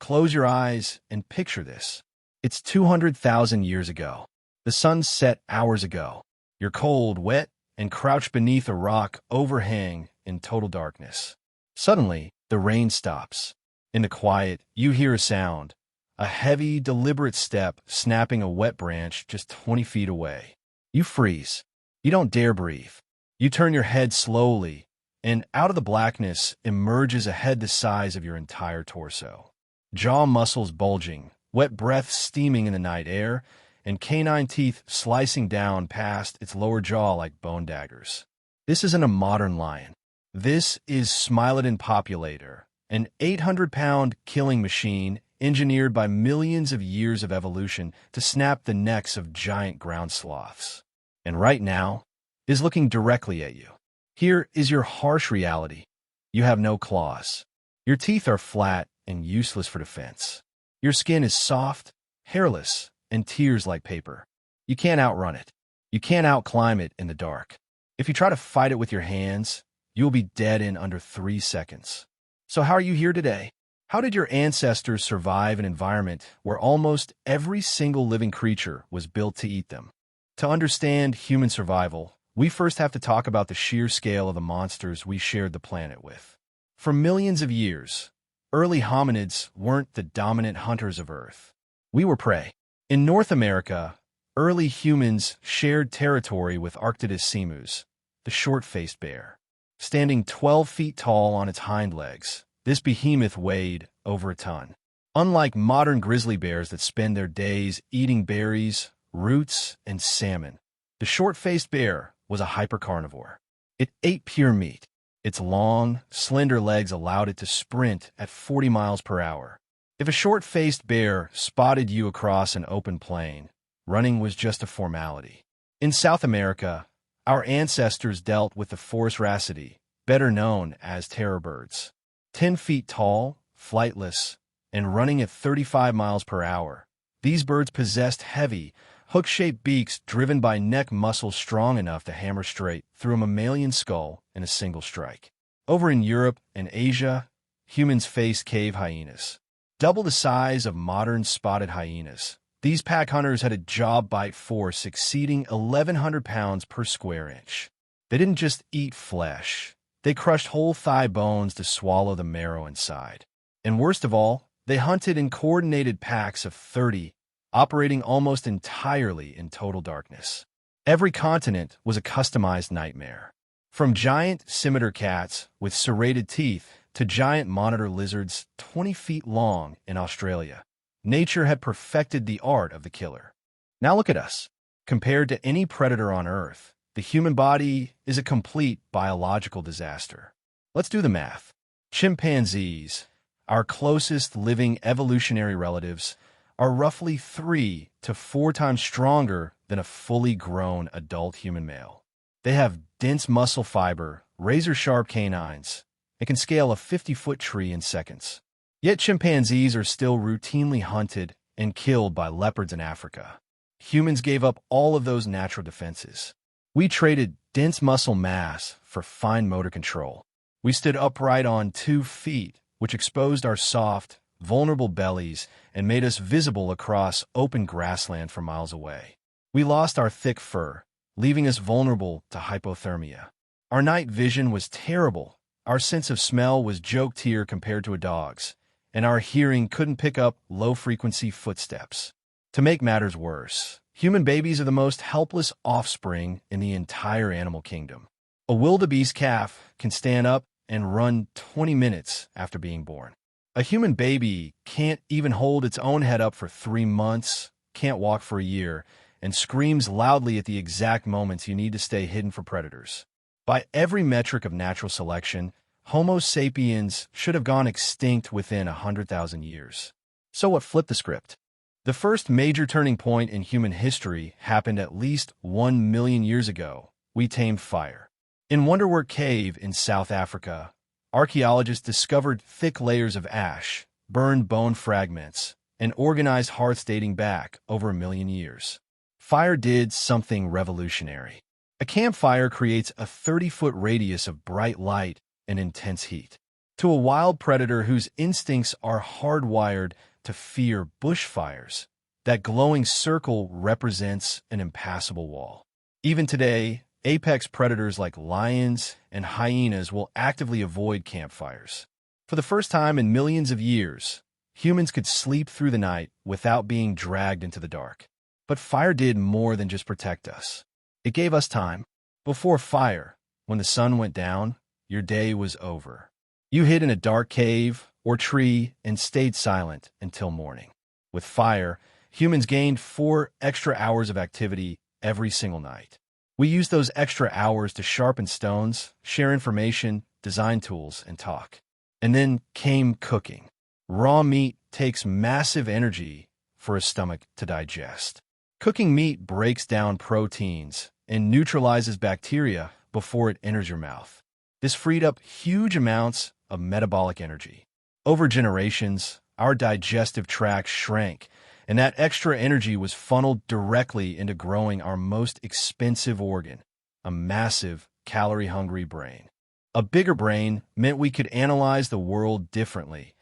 close your eyes and picture this. It's 200,000 years ago. The sun set hours ago. You're cold, wet, and crouched beneath a rock overhang in total darkness. Suddenly, the rain stops. In the quiet, you hear a sound, a heavy, deliberate step snapping a wet branch just 20 feet away. You freeze. You don't dare breathe. You turn your head slowly, and out of the blackness emerges a head the size of your entire torso. Jaw muscles bulging, wet breath steaming in the night air, and canine teeth slicing down past its lower jaw like bone daggers. This isn't a modern lion. This is Smilodon populator, an 800-pound killing machine engineered by millions of years of evolution to snap the necks of giant ground sloths. And right now, is looking directly at you. Here is your harsh reality. You have no claws. Your teeth are flat and useless for defense. Your skin is soft, hairless, and tears like paper. You can't outrun it. You can't outclimb it in the dark. If you try to fight it with your hands, you'll be dead in under 3 seconds. So how are you here today? How did your ancestors survive an environment where almost every single living creature was built to eat them? To understand human survival, we first have to talk about the sheer scale of the monsters we shared the planet with. For millions of years, early hominids weren't the dominant hunters of Earth. We were prey. In North America, early humans shared territory with Arcticus emus, the short-faced bear. Standing 12 feet tall on its hind legs, this behemoth weighed over a ton. Unlike modern grizzly bears that spend their days eating berries, roots, and salmon, the short-faced bear was a hypercarnivore. It ate pure meat. Its long, slender legs allowed it to sprint at 40 miles per hour. If a short-faced bear spotted you across an open plain, running was just a formality. In South America, our ancestors dealt with the forest racity, better known as terror birds. 10 feet tall, flightless, and running at 35 miles per hour, these birds possessed heavy, hook-shaped beaks driven by neck muscles strong enough to hammer straight through a mammalian skull in a single strike. Over in Europe and Asia, humans faced cave hyenas. Double the size of modern spotted hyenas, these pack hunters had a jaw bite force exceeding 1,100 pounds per square inch. They didn't just eat flesh. They crushed whole thigh bones to swallow the marrow inside. And worst of all, they hunted in coordinated packs of 30, operating almost entirely in total darkness. Every continent was a customized nightmare. From giant scimitar cats with serrated teeth to giant monitor lizards 20 feet long in Australia, nature had perfected the art of the killer. Now look at us. Compared to any predator on Earth, the human body is a complete biological disaster. Let's do the math. Chimpanzees, our closest living evolutionary relatives, are roughly 3 to 4 times stronger than a fully grown adult human male. They have dense muscle fiber, razor-sharp canines, and can scale a 50-foot tree in seconds. Yet chimpanzees are still routinely hunted and killed by leopards in Africa. Humans gave up all of those natural defenses. We traded dense muscle mass for fine motor control. We stood upright on 2 feet, which exposed our soft, vulnerable bellies and made us visible across open grassland for miles away. We lost our thick fur, leaving us vulnerable to hypothermia. Our night vision was terrible. Our sense of smell was joke-tier compared to a dog's, and our hearing couldn't pick up low-frequency footsteps. To make matters worse, human babies are the most helpless offspring in the entire animal kingdom. A wildebeest calf can stand up and run 20 minutes after being born. A human baby can't even hold its own head up for 3 months, can't walk for a year, and screams loudly at the exact moments you need to stay hidden from predators. By every metric of natural selection, Homo sapiens should have gone extinct within 100,000 years. So what flipped the script? The first major turning point in human history happened at least 1 million years ago. We tamed fire. In Wonderwork Cave in South Africa, archaeologists discovered thick layers of ash, burned bone fragments, and organized hearths dating back over 1 million years. Fire did something revolutionary. A campfire creates a 30-foot radius of bright light and intense heat. to a wild predator whose instincts are hardwired to fear bushfires. That glowing circle represents an impassable wall. Even today, apex predators like lions and hyenas will actively avoid campfires. For the first time in millions of years, humans could sleep through the night without being dragged into the dark. But fire did more than just protect us. It gave us time. Before fire, when the sun went down, your day was over. You hid in a dark cave or tree and stayed silent until morning. With fire, humans gained 4 extra hours of activity every single night. We used those extra hours to sharpen stones, share information, design tools, and talk. And then came cooking. Raw meat takes massive energy for a stomach to digest. Cooking meat breaks down proteins and neutralizes bacteria before it enters your mouth. This freed up huge amounts of metabolic energy. Over generations, our digestive tract shrank, and that extra energy was funneled directly into growing our most expensive organ, a massive, calorie-hungry brain. A bigger brain meant we could analyze the world differently,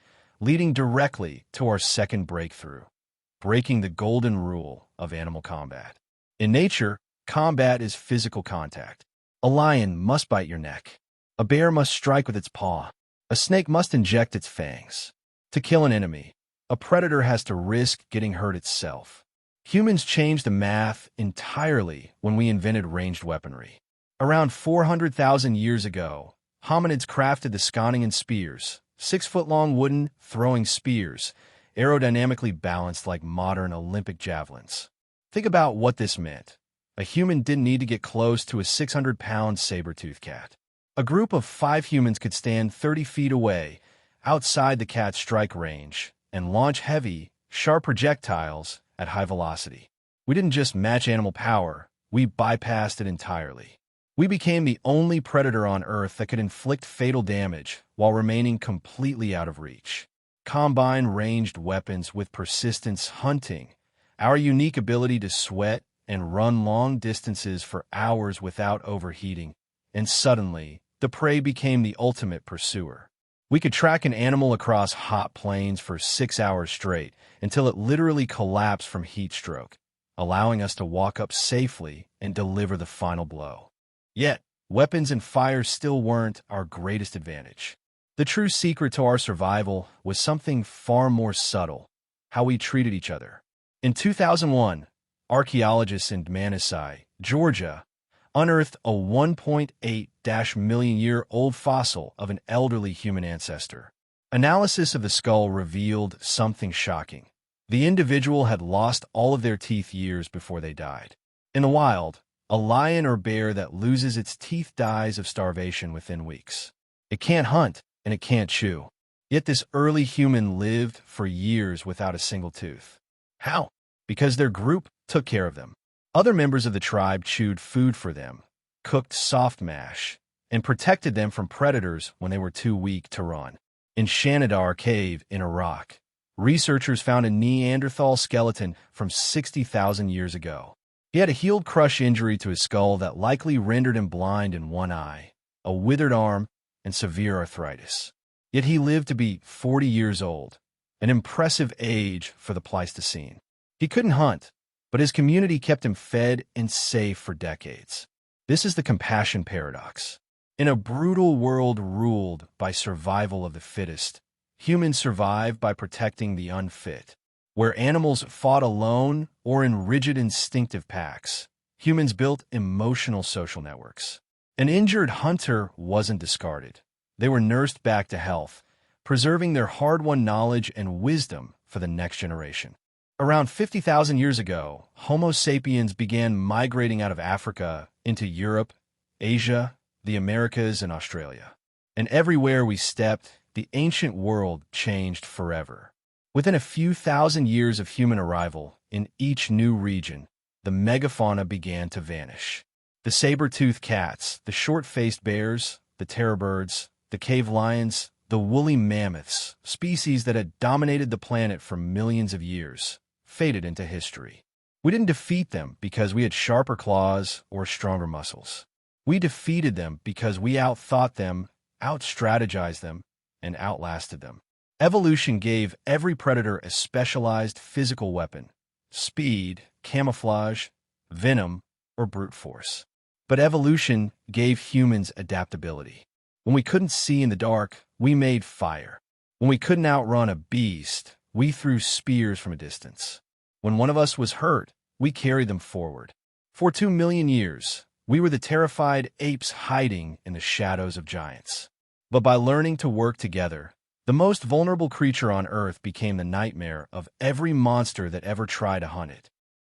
leading directly to our second breakthrough, breaking the golden rule of animal combat. In nature, combat is physical contact. A lion must bite your neck. A bear must strike with its paw. A snake must inject its fangs. To kill an enemy, a predator has to risk getting hurt itself. Humans changed the math entirely when we invented ranged weaponry. Around 400,000 years ago, hominids crafted the Schöningen spears, 6-foot-long wooden throwing spears, aerodynamically balanced like modern Olympic javelins. Think about what this meant. A human didn't need to get close to a 600-pound saber-toothed cat. A group of 5 humans could stand 30 feet away, outside the cat's strike range, and launch heavy, sharp projectiles at high velocity. We didn't just match animal power, we bypassed it entirely. We became the only predator on Earth that could inflict fatal damage while remaining completely out of reach. Combine ranged weapons with persistence hunting, our unique ability to sweat and run long distances for hours without overheating, and suddenly, the prey became the ultimate pursuer. We could track an animal across hot plains for 6 hours straight until it literally collapsed from heat stroke, allowing us to walk up safely and deliver the final blow. Yet, weapons and fire still weren't our greatest advantage. The true secret to our survival was something far more subtle: how we treated each other. In 2001, archaeologists in Manasai, Georgia, unearthed a 1.8-million-year-old fossil of an elderly human ancestor. Analysis of the skull revealed something shocking. The individual had lost all of their teeth years before they died. In the wild, a lion or bear that loses its teeth dies of starvation within weeks. It can't hunt, and it can't chew. Yet this early human lived for years without a single tooth. How? Because their group took care of them. Other members of the tribe chewed food for them, cooked soft mash, and protected them from predators when they were too weak to run. In Schöningen cave in Iraq, researchers found a Neanderthal skeleton from 60,000 years ago. He had a healed crush injury to his skull that likely rendered him blind in one eye, a withered arm, and severe arthritis. Yet he lived to be 40 years old, an impressive age for the Pleistocene. He couldn't hunt, but his community kept him fed and safe for decades. This is the compassion paradox. In a brutal world ruled by survival of the fittest, humans survive by protecting the unfit. Where animals fought alone or in rigid instinctive packs, humans built emotional social networks. An injured hunter wasn't discarded. They were nursed back to health, preserving their hard-won knowledge and wisdom for the next generation. Around 50,000 years ago, Homo sapiens began migrating out of Africa into Europe, Asia, the Americas, and Australia. And everywhere we stepped, the ancient world changed forever. Within a few thousand years of human arrival in each new region, the megafauna began to vanish. The saber-toothed cats, the short-faced bears, the terror birds, the cave lions, the woolly mammoths, species that had dominated the planet for millions of years, faded into history. We didn't defeat them because we had sharper claws or stronger muscles. We defeated them because we outthought them, outstrategized them, and outlasted them. Evolution gave every predator a specialized physical weapon: speed, camouflage, venom, or brute force. But evolution gave humans adaptability. When we couldn't see in the dark, we made fire. When we couldn't outrun a beast, we threw spears from a distance. When one of us was hurt, we carried them forward. For 2 million years, we were the terrified apes hiding in the shadows of giants. But by learning to work together, the most vulnerable creature on Earth became the nightmare of every monster that ever tried to hunt it.